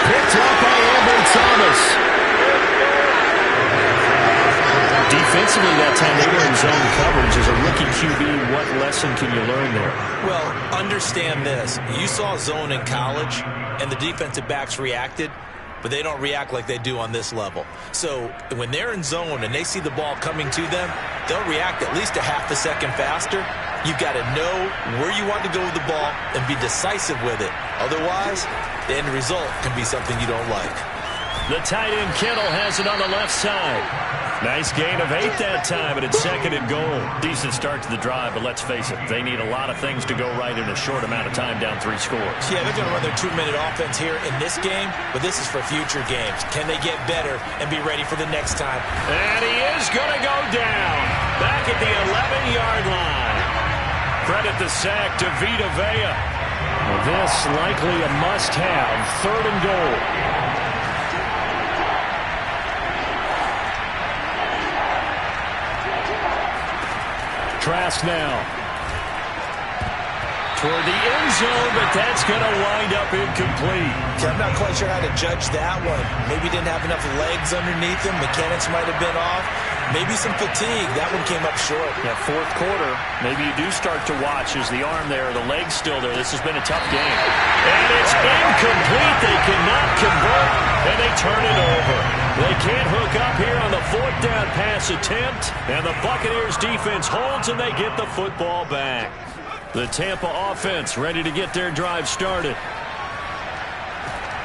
Picked up by Ambry Thomas. Defense Defensively that time they were in zone coverage. As a rookie QB, what lesson can you learn there? Well, understand this. You saw zone in college, and the defensive backs reacted, but they don't react like they do on this level. So when they're in zone and they see the ball coming to them, they'll react at least a half a second faster. You've got to know where you want to go with the ball and be decisive with it. Otherwise, the end result can be something you don't like. The tight end Kittle has it on the left side. Nice gain of 8 that time, and it's 2nd and goal. Decent start to the drive, but let's face it, they need a lot of things to go right in a short amount of time, down 3 scores. Yeah, they're going to run their 2-minute offense here in this game, but this is for future games. Can they get better and be ready for the next time? And he is going to go down back at the 11-yard line. Credit the sack to Vita Vea. Well, this likely a must-have, 3rd and goal. Trask now toward the end zone, but that's going to wind up incomplete. I'm not quite sure how to judge that one. Maybe he didn't have enough legs underneath him. Mechanics might have been off. Maybe some fatigue. That one came up short. That 4th quarter, maybe you do start to watch. Is the arm there, the leg's still there? This has been a tough game. And it's incomplete. They cannot convert, and they turn it over. They can't hook up here on the 4th down pass attempt, and the Buccaneers defense holds, and they get the football back. The Tampa offense ready to get their drive started.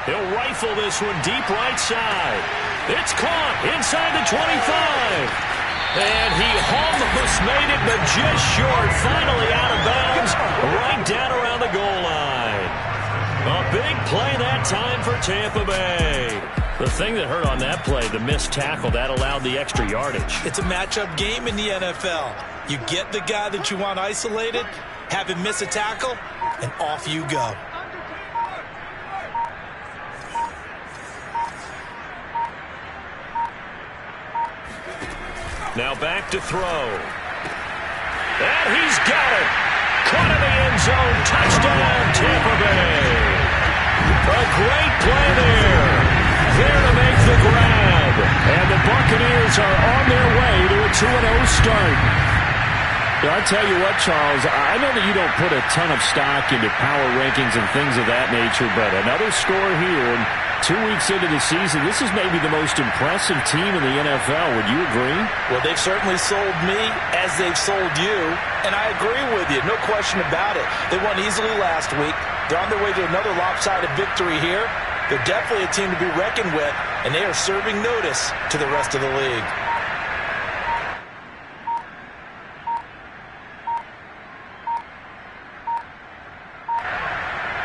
He'll rifle this one deep right side. It's caught inside the 25. And he almost made it, but just short. Finally out of bounds, right down around the goal line. A big play that time for Tampa Bay. The thing that hurt on that play, the missed tackle, that allowed the extra yardage. It's a matchup game in the NFL. You get the guy that you want isolated, have him miss a tackle, and off you go. Now back to throw. And he's got it. Caught in the end zone. Touchdown, Tampa Bay. A great play there. There to make the grab. And the Buccaneers are on their way to a 2-0 start. I'll tell you what, Charles, I know that you don't put a ton of stock into power rankings and things of that nature, but another score here, and 2 weeks into the season, this is maybe the most impressive team in the NFL. Would you agree? Well, they've certainly sold me as they've sold you, and I agree with you, no question about it. They won easily last week. They're on their way to another lopsided victory here. They're definitely a team to be reckoned with, and they are serving notice to the rest of the league.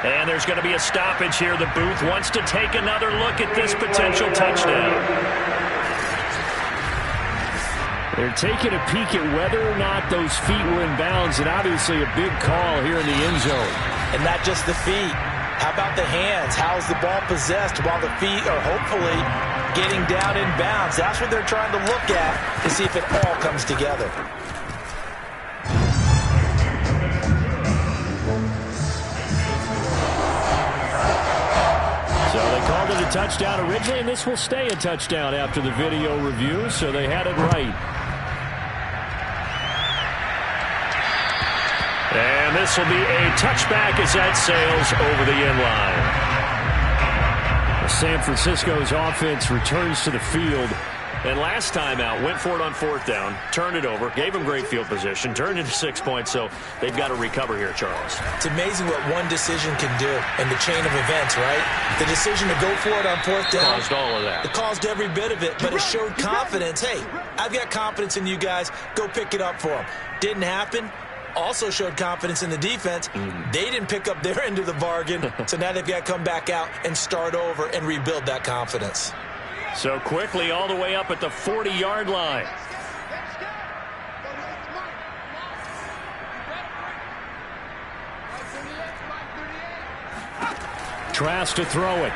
And there's going to be a stoppage here. The booth wants to take another look at this potential touchdown. They're taking a peek at whether or not those feet were in bounds, and obviously a big call here in the end zone. And not just the feet. How about the hands? How's the ball possessed while the feet are hopefully getting down in bounds? That's what they're trying to look at to see if it all comes together. Called it a touchdown originally, and this will stay a touchdown after the video review, so they had it right. And this will be a touchback as that sails over the end line. San Francisco's offense returns to the field. And last time out, went for it on 4th down, turned it over, gave them great field position, turned into 6 points, so they've got to recover here, Charles. It's amazing what one decision can do in the chain of events, right? The decision to go for it on 4th down. Caused all of that. It caused every bit of it, but it showed confidence. Hey, I've got confidence in you guys. Go pick it up for them. Didn't happen. Also showed confidence in the defense. They didn't pick up their end of the bargain, so now they've got to come back out and start over and rebuild that confidence. So quickly all the way up at the 40-yard line. Trask to throw it.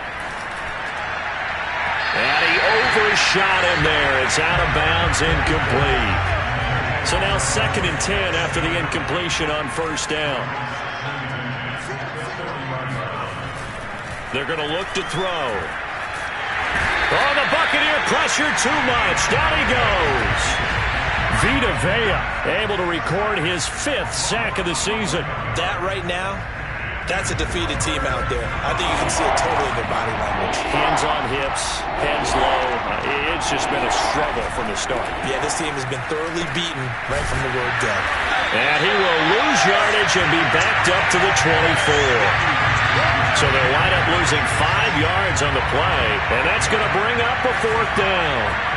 And he overshot him there. It's out of bounds, incomplete. So now 2nd and 10 after the incompletion on 1st down. They're going to look to throw. Oh, the Buccaneer pressure too much. Down he goes. Vita Vea able to record his 5th sack of the season. That right now, that's a defeated team out there. I think you can see it totally in their body language. Hands on hips, heads low. It's just been a struggle from the start. Yeah, this team has been thoroughly beaten right from the word go. And he will lose yardage and be backed up to the 24. So they'll wind up losing 5 yards on the play, and that's going to bring up a 4th down.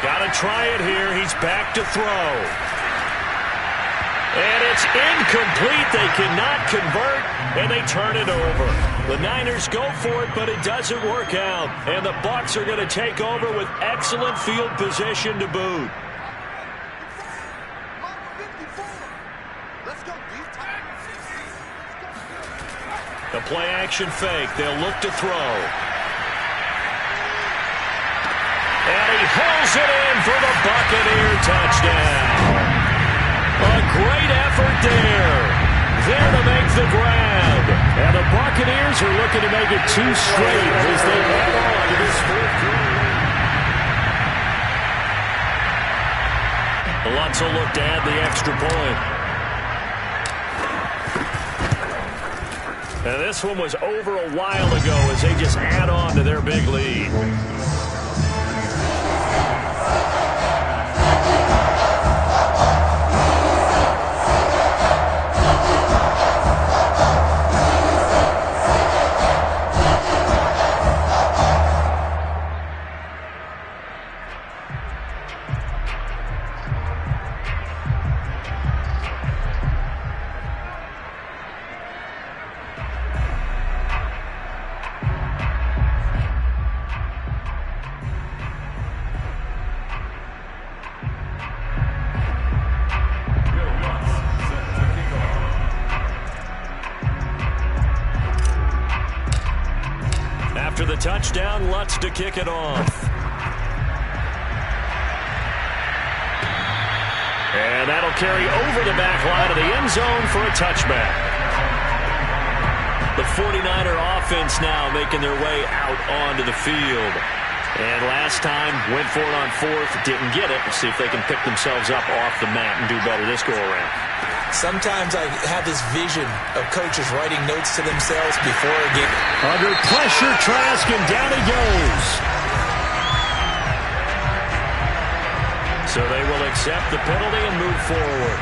Got to try it here. He's back to throw. And it's incomplete. They cannot convert, and they turn it over. The Niners go for it, but it doesn't work out. And the Bucs are going to take over with excellent field position to boot. The play-action fake. They'll look to throw. And he hauls it in for the Buccaneer touchdown. A great effort there. There to make the grab. And the Buccaneers are looking to make it 2 straight as they head on to this 4th quarter. Lutz will look to add the extra point. And this one was over a while ago as they just add on to their big lead. After the touchdown, Lutz to kick it off. And that'll carry over the back line of the end zone for a touchback. The 49er offense now making their way out onto the field. And last time, went for it on 4th, didn't get it. Let's see if they can pick themselves up off the mat and do better this go-around. Sometimes I have this vision of coaches writing notes to themselves before a game. Under pressure, Trask, and down he goes. So they will accept the penalty and move forward.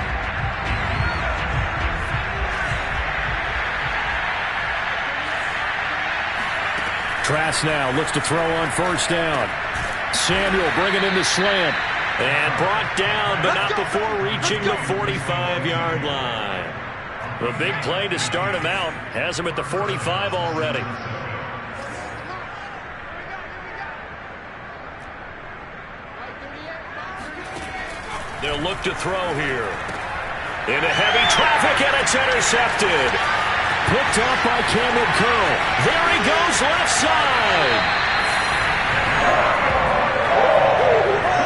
Trask now looks to throw on 1st down. Samuel bringing in the slant. And brought down, but not before reaching the 45-yard line. The big play to start him out has him at the 45 already. They'll look to throw here. Into heavy traffic, and it's intercepted. Picked up by Cameron Curl. There he goes, left side.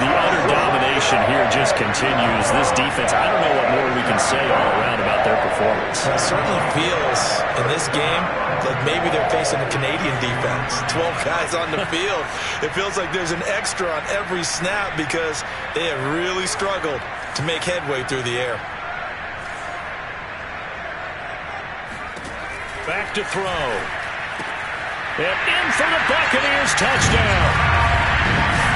The utter domination here just continues. This defense, I don't know what more we can say all around about their performance. It certainly feels in this game like maybe they're facing a Canadian defense. 12 guys on the field. It feels like there's an extra on every snap because they have really struggled to make headway through the air. Back to throw. And in for the Buccaneers touchdown.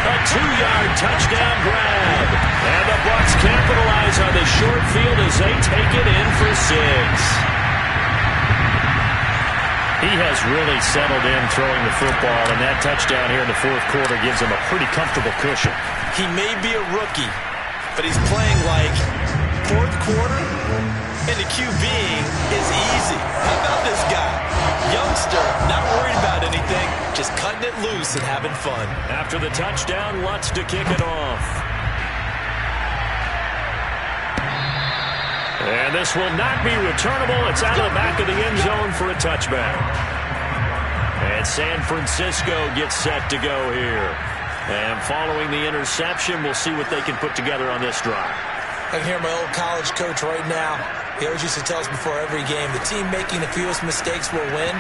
A 2-yard touchdown grab. And the Bucs capitalize on the short field as they take it in for 6. He has really settled in throwing the football, and that touchdown here in the 4th quarter gives him a pretty comfortable cushion. He may be a rookie, but he's playing like 4th quarter, and the QBing is easy. How about this guy? Youngster, not worried about anything, just cutting it loose and having fun. After the touchdown, Lutz to kick it off. And this will not be returnable. It's out of the back of the end zone for a touchback. And San Francisco gets set to go here. And following the interception, we'll see what they can put together on this drive. I can hear my old college coach right now He always used to tell us before every game, the team making the fewest mistakes will win.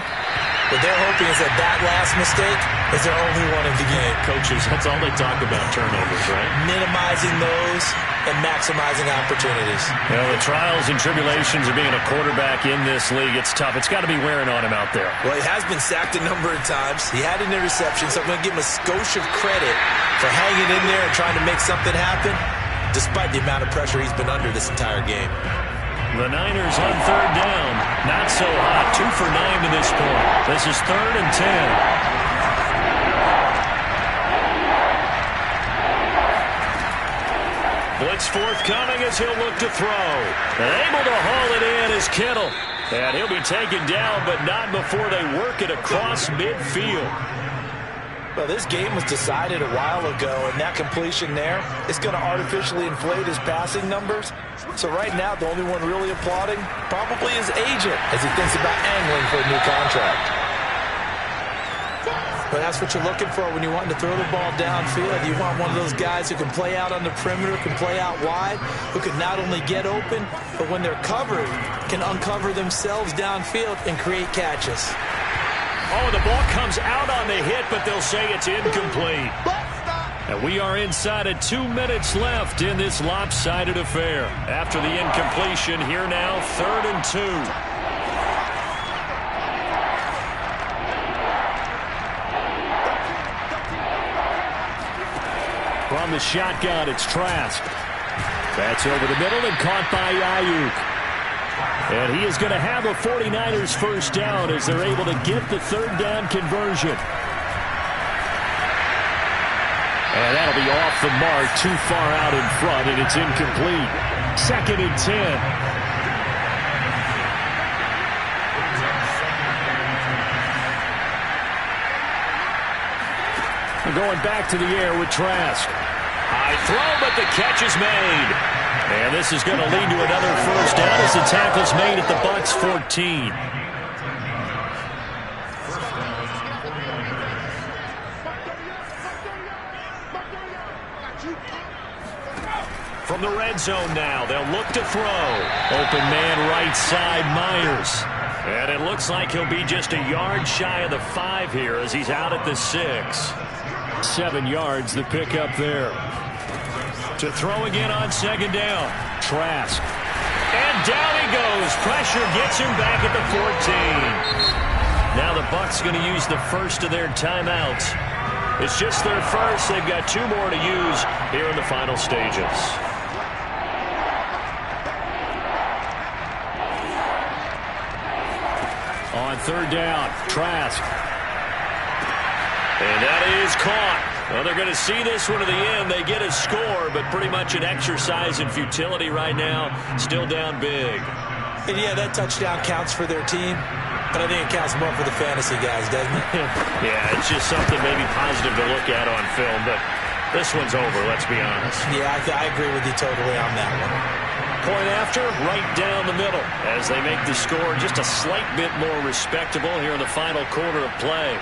What they're hoping is that last mistake is their only one of the game. Coaches, that's all they talk about, turnovers, right? Minimizing those and maximizing opportunities. You know, the trials and tribulations of being a quarterback in this league, it's tough. It's got to be wearing on him out there. Well, he has been sacked a number of times. He had an interception, so I'm going to give him a skosh of credit for hanging in there and trying to make something happen, despite the amount of pressure he's been under this entire game. The Niners on third down. Not so hot. 2 for 9 to this point. This is 3rd and 10. Blitz forthcoming as he'll look to throw. And able to haul it in is Kittle. And he'll be taken down, but not before they work it across midfield. Well, this game was decided a while ago, and that completion there is going to artificially inflate his passing numbers. So right now, the only one really applauding probably his agent as he thinks about angling for a new contract. But that's what you're looking for when you want to throw the ball downfield. You want one of those guys who can play out on the perimeter, can play out wide, who can not only get open, but when they're covered, can uncover themselves downfield and create catches. Oh, the ball comes out on the hit, but they'll say it's incomplete. And we are inside of 2 minutes left in this lopsided affair. After the incompletion, here now, 3rd and 2. From the shotgun, it's Trask. That's over the middle and caught by Ayuk. And he is going to have a 49ers first down as they're able to get the 3rd down conversion. And that'll be off the mark, too far out in front, and it's incomplete. 2nd and 10. We're going back to the air with Trask. High throw, but the catch is made. And this is going to lead to another first down as the tackle's made at the Bucs 14. From the red zone now, they'll look to throw. Open man right side, Myers. And it looks like he'll be just a yard shy of the 5 here as he's out at the 6. 7 yards, the pickup there. To throw again on 2nd down. Trask. And down he goes. Pressure gets him back at the 14. Now the Bucs going to use the first of their timeouts. It's just their first. They've got 2 more to use here in the final stages. On 3rd down, Trask. And that is caught. Well, they're going to see this one to the end. They get a score, but pretty much an exercise in futility right now. Still down big. And yeah, that touchdown counts for their team, but I think it counts more for the fantasy guys, doesn't it? Yeah, it's just something maybe positive to look at on film, but this one's over, let's be honest. Yeah, I agree with you totally on that one. Point after, right down the middle, as they make the score just a slight bit more respectable here in the final quarter of play.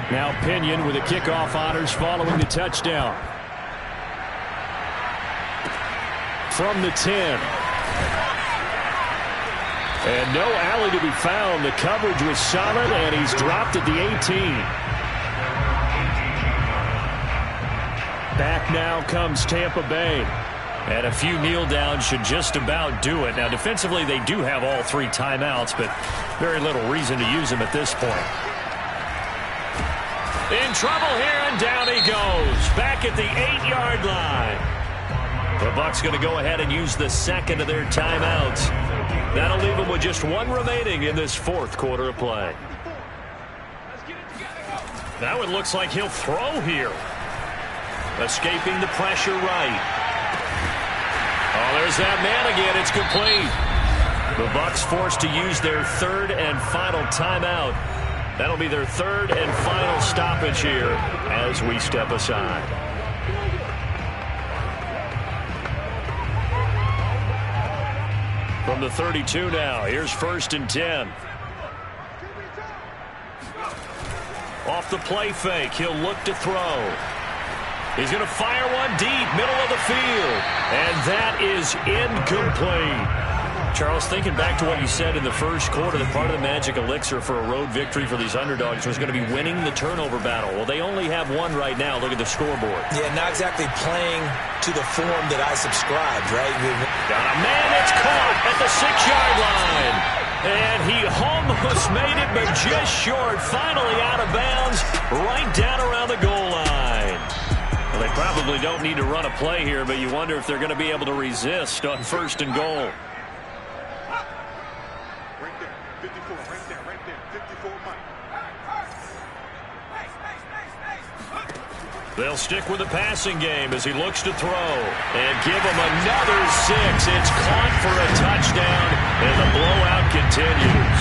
Now Pinion with the kickoff honors following the touchdown. From the 10. And no alley to be found. The coverage was solid, and he's dropped at the 18. Back now comes Tampa Bay. And a few kneel downs should just about do it. Now, defensively, they do have all 3 timeouts, but very little reason to use them at this point. In trouble here, and down he goes. Back at the 8-yard line. The Bucs going to go ahead and use the second of their timeouts. That'll leave them with just 1 remaining in this 4th quarter of play. Now it looks like he'll throw here. Escaping the pressure right. Oh, there's that man again. It's complete. The Bucs forced to use their 3rd and final timeout. That'll be their 3rd and final stoppage here as we step aside. From the 32 now, here's 1st and 10. Off the play fake, he'll look to throw. He's going to fire one deep, middle of the field. And that is incomplete. Charles, thinking back to what you said in the first quarter, that part of the magic elixir for a road victory for these underdogs was going to be winning the turnover battle. Well, they only have one right now. Look at the scoreboard. Yeah, not exactly playing to the form that I subscribed, right? Got a man that's caught at the 6-yard line. And he almost made it, but just short. Finally out of bounds, right down around the goal line. Well, they probably don't need to run a play here, but you wonder if they're going to be able to resist on 1st and goal. They'll stick with the passing game as he looks to throw and give him another 6. It's caught for a touchdown, and the blowout continues.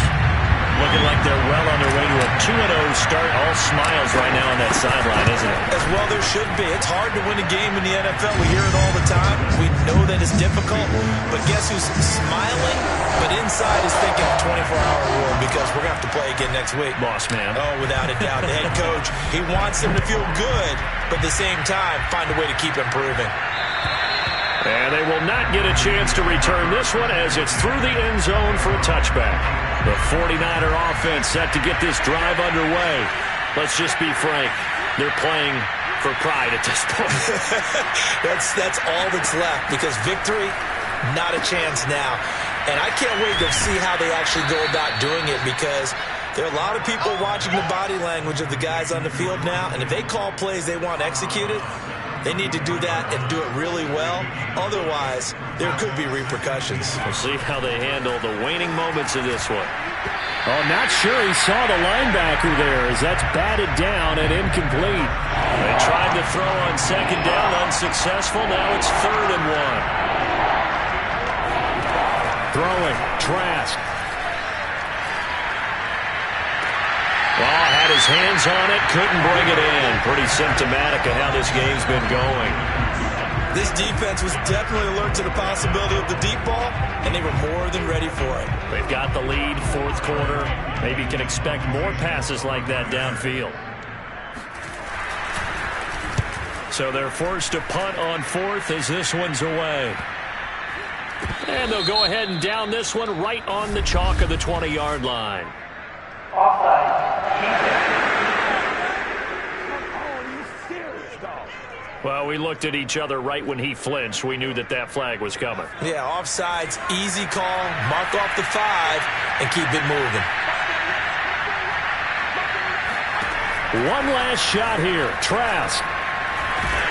Looking like they're well on their way to a 2-0 start. All smiles right now on that sideline, isn't it? As well there should be. It's hard to win a game in the NFL. We hear it all the time. We know that it's difficult. But guess who's smiling? But inside is thinking 24-hour rule because we're going to have to play again next week. Boss man. Oh, without a doubt. The head coach, he wants them to feel good, but at the same time, find a way to keep improving. And they will not get a chance to return this one as it's through the end zone for a touchback. The 49er offense set to get this drive underway. Let's just be frank. They're playing for pride at this point. That's all that's left because victory, not a chance now. And I can't wait to see how they actually go about doing it because there are a lot of people watching the body language of the guys on the field now. And if they call plays they want executed, they need to do that and do it really well. Otherwise, there could be repercussions. We'll see how they handle the waning moments of this one. Oh, not sure he saw the linebacker there as that's batted down and incomplete. They tried to throw on 2nd down, unsuccessful. Now it's 3rd and 1. Throwing, Trask. Well, had his hands on it, couldn't bring it in. Pretty symptomatic of how this game's been going. This defense was definitely alert to the possibility of the deep ball, and they were more than ready for it. They've got the lead, 4th quarter. Maybe can expect more passes like that downfield. So they're forced to punt on 4th as this one's away. And they'll go ahead and down this one right on the chalk of the 20-yard line. Offside. Well, we looked at each other right when he flinched. We knew that that flag was coming. Yeah, offsides, easy call. Mark off the 5 and keep it moving. One last shot here. Trask.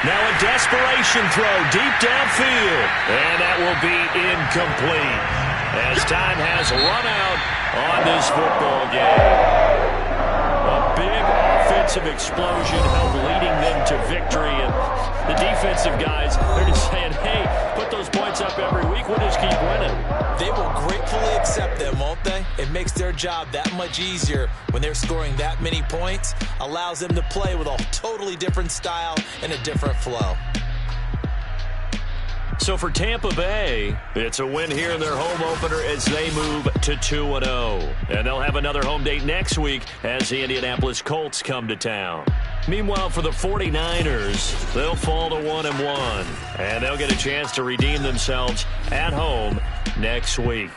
Now a desperation throw deep downfield. And that will be incomplete as time has run out on this football game. A big offensive explosion helped leading them to victory. And the defensive guys, they're just saying, hey, put those points up every week. We'll just keep winning. They will gratefully accept them, won't they? It makes their job that much easier when they're scoring that many points. Allows them to play with a totally different style and a different flow. So for Tampa Bay, it's a win here in their home opener as they move to 2-0. And they'll have another home date next week as the Indianapolis Colts come to town. Meanwhile, for the 49ers, they'll fall to 1-1. And they'll get a chance to redeem themselves at home next week.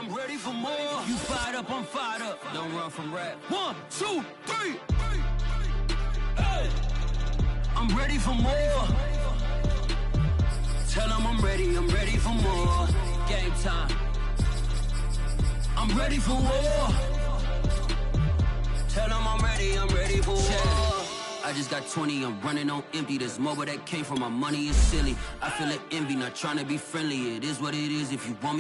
I'm ready for more. You fired up, I'm fired up. Don't run from rap. 1, 2, 3. Hey. I'm ready for more. Tell them I'm ready for more. Game time. I'm ready for war. Tell them I'm ready for war. I just got 20, I'm running on empty. This mobile that came from my money is silly. I feel it envy, not trying to be friendly. It is what it is. If you want me